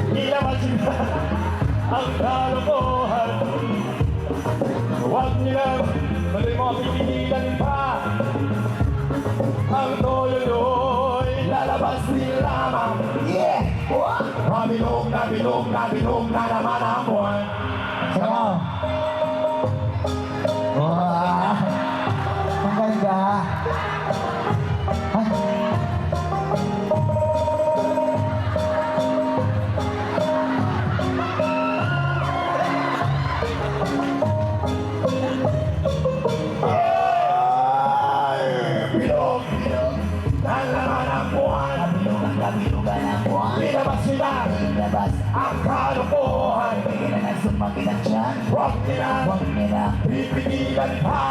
Ilabas nila ang kalokohan. Huwag nila, tuloy mo pipigilan pa. Ang toloy, lalabas din lamang. Yeah! Bilog na naman ang buwan. Sayaw! Wow! Ang ganda! Ay! Bilog, dahil naman ang buwan. Kabilugan ang buwan. Ilabas nila Ilabas. ang kalokohan. Bigyan na sumakilan dyan. Huwag nila, Huwag nila. pipigilan pa.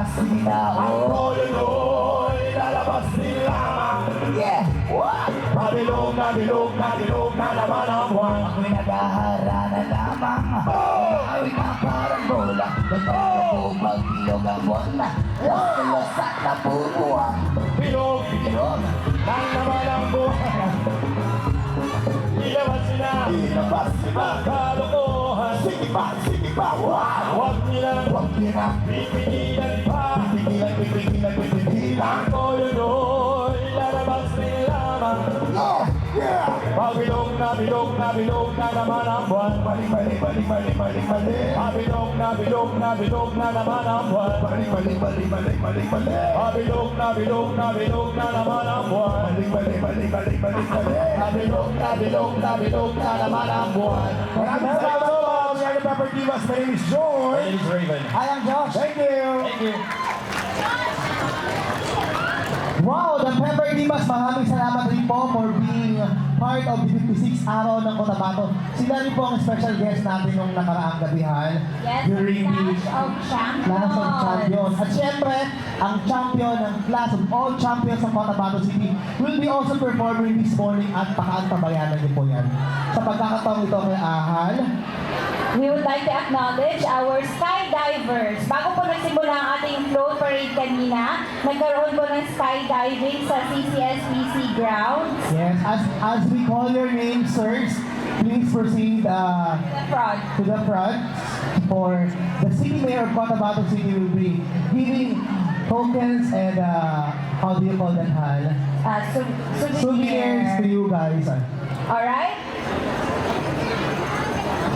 Sige na. Ang Oh. toloy, lalabas din lamang. Yeah! What? Bilog na naman ang buwan. Ako'y nag-aharana lamang. Ako'y na parang bola. Nagpapagod magbilog ang buwan na. Los at napupuwang. Bilog, Bilog. dahil naman ang buwan. Ilabas nila ang kalokohan. Sige pa! Wow! Huwag nila, Huwag nila. pipigilan pa. Pipigilan! Ang toloy, lalabas din lamang. Yeah! Bilog na naman ang buwan. Mali! Bilog na naman ang buwan. Mali! Bilog na naman ang buwan. Bilog na naman ang buwan. Maraming salamat po! Pepper Divas. My name is George. My name is Raven. I am Josh. Thank you. Thank you. Wow, the Pepper Divas, maraming salamat rin po for being part of the 56th araw ng Cotabato. Sila rin po ang special guest natin nung nakaraang gabihan. Yes, During Clash the of Champions. Clash of Champions. At syempre, ang champion ng Clash of all champions ng Cotabato City will be also performing this morning at pakaantabayanan niyo po yan. Sa pagkakataong ito kay Ahal, We would like to acknowledge our skydivers. Bago po nagsimula ang ating float parade kanina, nagkaroon po ng skydiving sa CCSPC grounds. yes, as we call your name, sirs, please proceed The front. to the front for the city mayor of Cotabato City will be giving tokens and how do you call that, Hal? Souvenirs to you guys. Alright?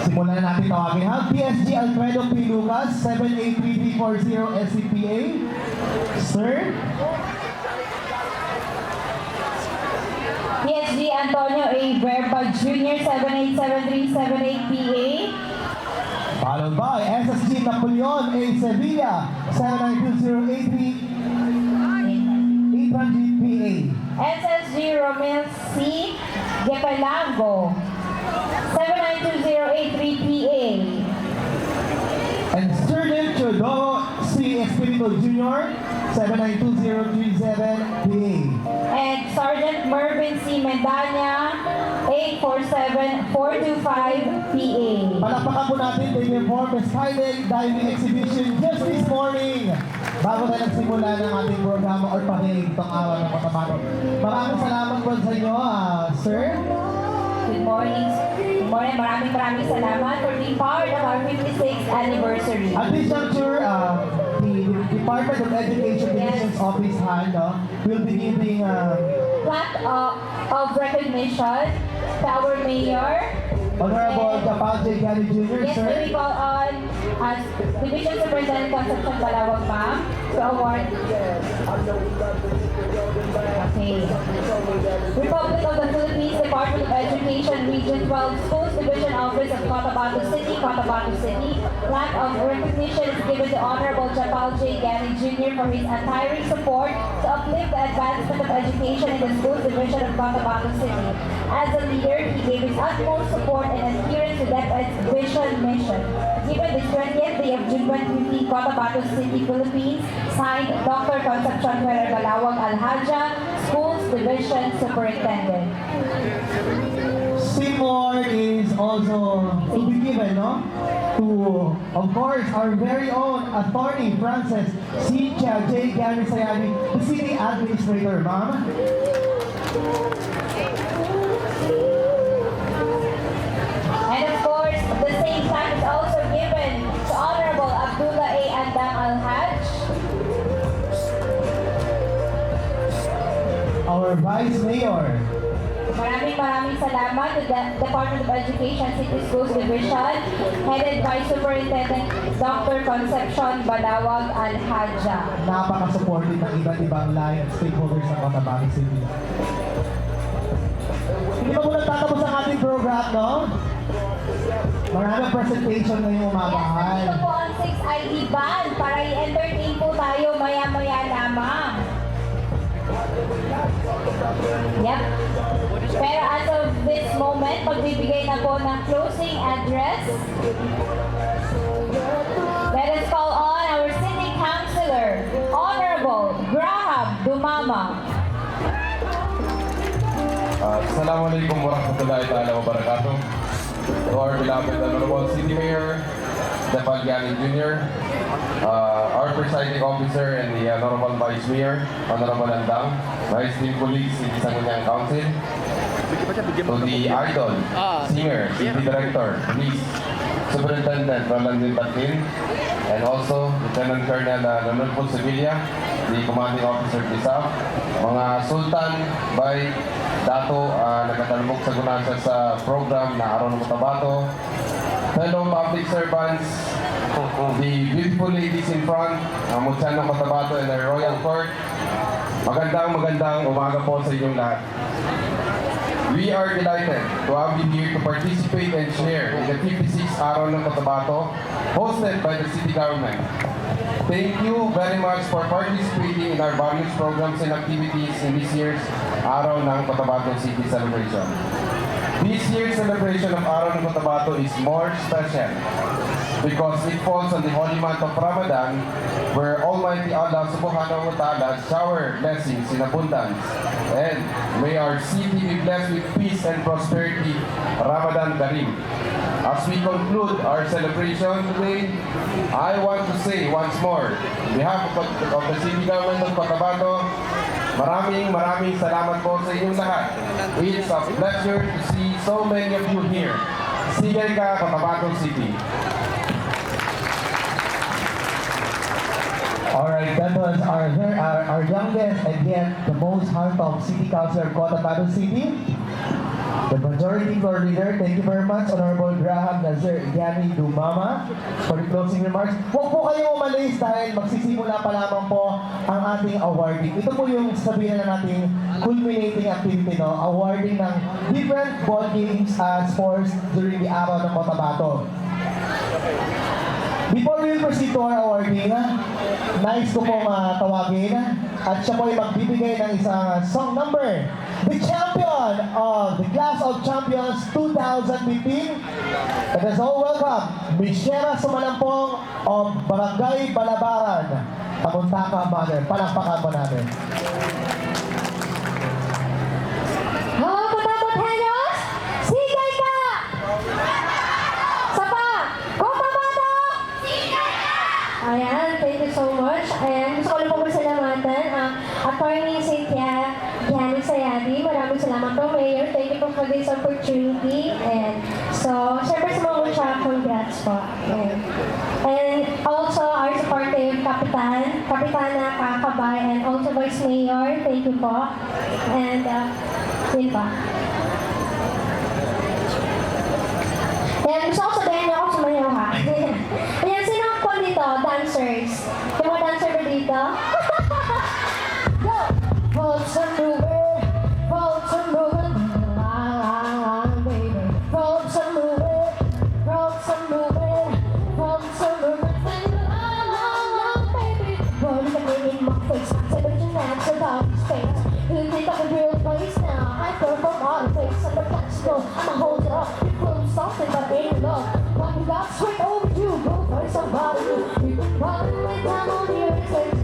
Simulan na natin tawagin ha. PSG Alfredo P. Lucas, 783340 SCPA. Sir? PSG Antonio A. Verba Jr. 787378PA. Followed by SSG Napoleon A. Sevilla, 792083 SSG Romel C. Gepalango 792083PA. And Sturgeon Teodoro C. Espirito Jr., 792037PA. And Sergeant Mervin C. Mendanya 847425PA. Palakpakan po natin the uniform skydiving diving exhibition just this morning. Bago tayo nagsimula ng ating programa or pakinig itong araw ng Cotabato. Maraming salamat po sa inyo, sir. Good morning. Good morning. Maraming salamat for being part of our 56th anniversary. At this juncture, the Department of Education Division's office hand will be giving Plaque of recognition to our mayor. Honorable Kapal J. Gary Jr., Yes, sir. we call on as Division Superintendent Concepcion Balawag, ma'am, to award. Okay. Republic of the Philippines, Department of Education, Region 12, Schools Division Office of Cotabato City, Cotabato City. Plaque of recognition is given to Honorable Japal J. Gary Jr. for his untiring support to uplift the advancement of education in the Schools Division of Cotabato City. As a leader, he gave his utmost support and adherence to that vision mission. Given the 20th day of June 2015, Cotabato City, Philippines, signed Dr. Concepcion Ferrer Balawag Alhaja, Schools Division Superintendent. Seymour is also to be given, no? To, of course, our very own attorney, Frances Cynthia J. Gary Sayani, the city administrator, ma'am. And of course, the same plaque is also given to Honorable Abdullah A. Andang Alhaj, Our Vice Mayor. Maraming salamat to the Department of Education City Schools Division, headed by Superintendent Dr. Concepcion Balawag Alhaja. Napaka-supportive ng iba't ibang line at stakeholders ng Cotabato City. Hindi pa muna tatapos ang ating program, no? Maraming presentation ngayong Yes, umabahal. nandito po ang 6ID band para i-entertain po tayo maya-maya lamang. Yep. Pero as of this moment, magbibigay na po ng closing address. Let us call on our City Councilor, Honorable Graham Dumama. Assalamualaikum warahmatullahi ta'ala wabarakatuh. To our beloved Honorable City Mayor, Japal Gary Jr., our presiding officer and the Honorable Vice Mayor, Honorable Andang, my esteemed colleagues in the Sangguniang Council, to the idol, singer, city director, police, Superintendent Roland Batin, and also Lieutenant Colonel Ronaldo Sevilla, the commanding officer of the SAF, mga Sultan, Bay, Dato, nagkatalbog sa gunasa sa program na Araw ng Cotabato, fellow public servants, the beautiful ladies in front, Mutsyano Cotabato and the Royal Court, magandang umaga po sa inyong lahat. We are delighted to have you here to participate and share in the 56th Araw ng Cotabato, hosted by the city government. Thank you very much for participating in our various programs and activities in this year's Araw ng Cotabato City celebration. This year's celebration of Araw ng Cotabato is more special because it falls on the holy month of Ramadan, where Almighty Allah Subhanahu wa Ta'ala shower blessings in abundance. And may our city be blessed with peace and prosperity. Ramadan Kareem. As we conclude our celebration today, I want to say once more, on behalf of the city government of Cotabato, maraming salamat po sa inyong lahat. It's a pleasure to see so many of you here. Sigay ka, Cotabato City. Alright, that was our youngest and yet the most handsome City Councilor of Cotabato City. The Majority Floor Leader, thank you very much, Honorable Graham Nazir Yanni Dumama, for the closing remarks. Huwag po kayo umalis dahil magsisimula pa lamang po ang ating awarding. Ito po yung sabihin na nating culminating activity, no? Awarding ng different ball games sports during the Araw ng Cotabato. Before we proceed to our awarding, nais ko pong tawagin at siya po ay magbibigay ng isang song number. The champion of the Class of Champions 2015. Let us all welcome Miss Shera Sumalampong of Barangay Balabaran, Tamuntaka Mother. Palakpakan po natin. Hello, Cotabato Henyos! Sigay ka! Sapa! Cotabato! Sigay ka! Ayan, thank you so much. Ayan, gusto ko lang po masalamatan Attorney Cynthia Gianni Sayadi. Maraming salamat po, Mayor. Thank you po for this opportunity. And so, syempre sa mga mucha, congrats po. And also, our supportive Kapitana Kakabay, and also Vice Mayor. Thank you po. And, yun pa. Ayan, gusto ko sabihin niyo ako sumayaw ha. Ayan, sino ang po dito? Dancers. Yung mga dancer ba dito? Go! Folks are moving, folks are moving, baby. Folks are moving, folks are moving, folks are moving, baby. Well, look at me in my face, I'm saying your natural dog space. You think I'm a real place now? I perform all the face, I'm a flexible, I'm a hold it up. You pull something, but ain't love. When you got straight over you, go for somebody. You can run me down on your face,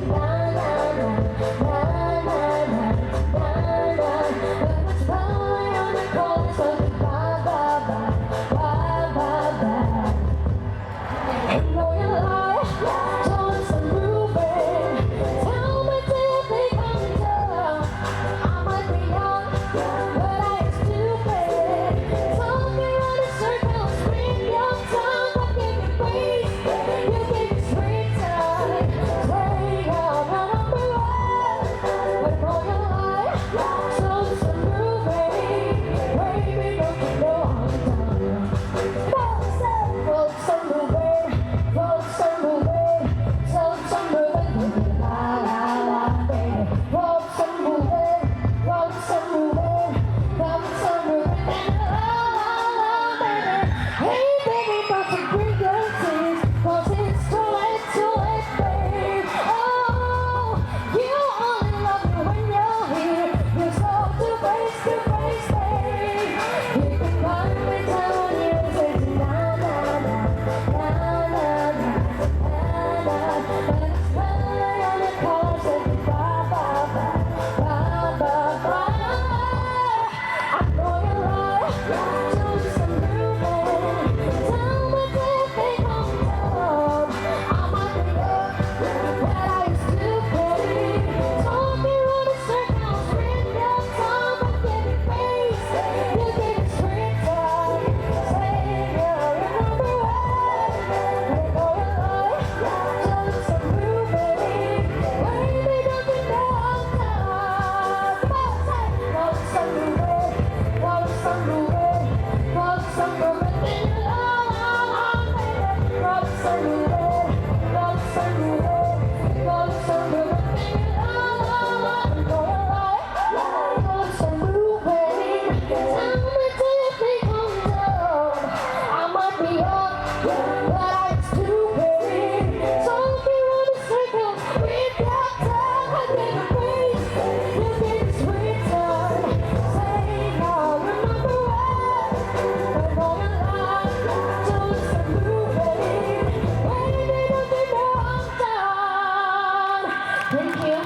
Thank you.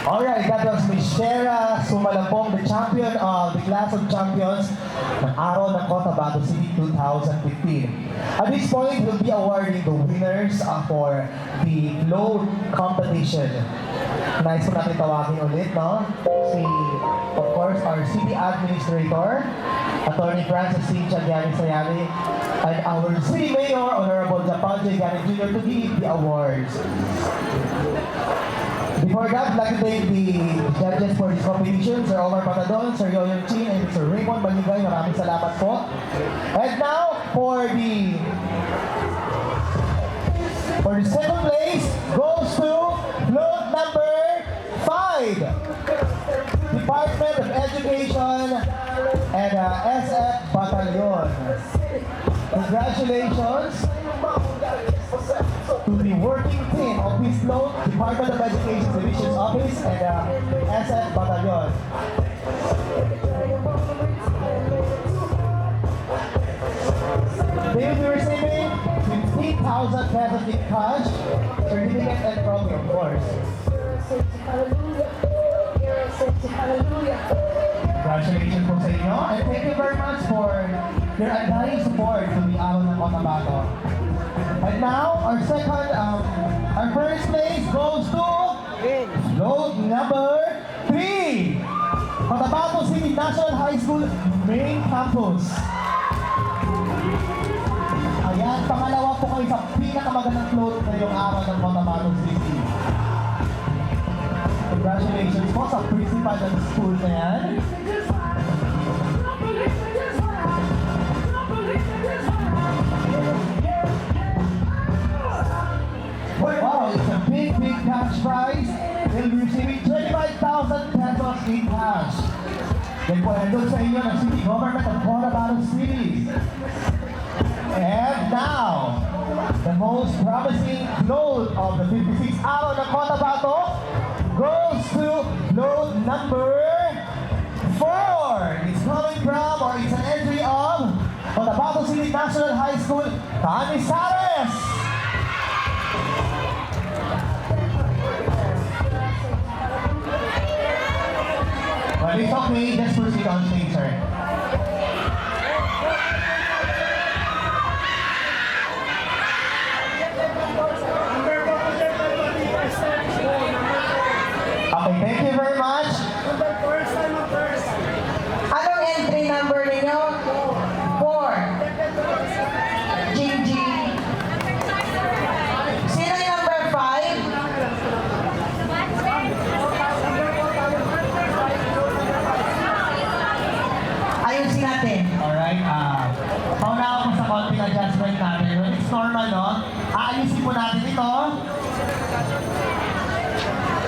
Alright, that was Miss Shera Sumalampong, the champion of the class of champions ng araw ng Cotabato City 2015. At this point, we'll be awarding the winners for the float competition. Nice po natin tawagin ulit, no? Si, of course, our city administrator, Attorney Francis C. Chagiani Sayali, and our city mayor, Honorable Japal J. Gani Jr. to give the awards. Before that, I'd like to thank the judges for this competition, Sir Omar Patadon, Sir Yoyon Chin, and Sir Raymond Maligay. Maraming salamat po. And now, for the second place goes to float number 5, Department of Education and SF Battalion. Congratulations to the working team of this float, Department of Education Division's Office and SF Battalion. They will be receiving 15,000 pesos in cash, certificate and trophy, of course. Congratulations po sa inyo, and thank you very much for your undying support to the Araw ng Cotabato. And now, our first place goes to float number 3, Cotabato City National High School Main Campus. Ayan, pangalawa po kayo sa pinakamagandang float ngayong araw ng Cotabato City. Congratulations po sa principal ng school na yan. Wow, it's a big cash prize. They'll be receiving 25,000 pesos in cash. Yan po nandun sa inyo ng City Government of Cotabato City. And now, the most promising float of the 56th araw ng Cotabato goes to float number 4. It's coming from, or it's an entry of Cotabato City National High School, Canizares. Well, it's okay, just proceed on stage, sir. Okay, thank you very much. Anong entry number ninyo? 4. Gigi. Sino yung number 5? Ayusin natin. Alright, paunawa po sa konting adjustment natin. It's normal, no? Aayusin po natin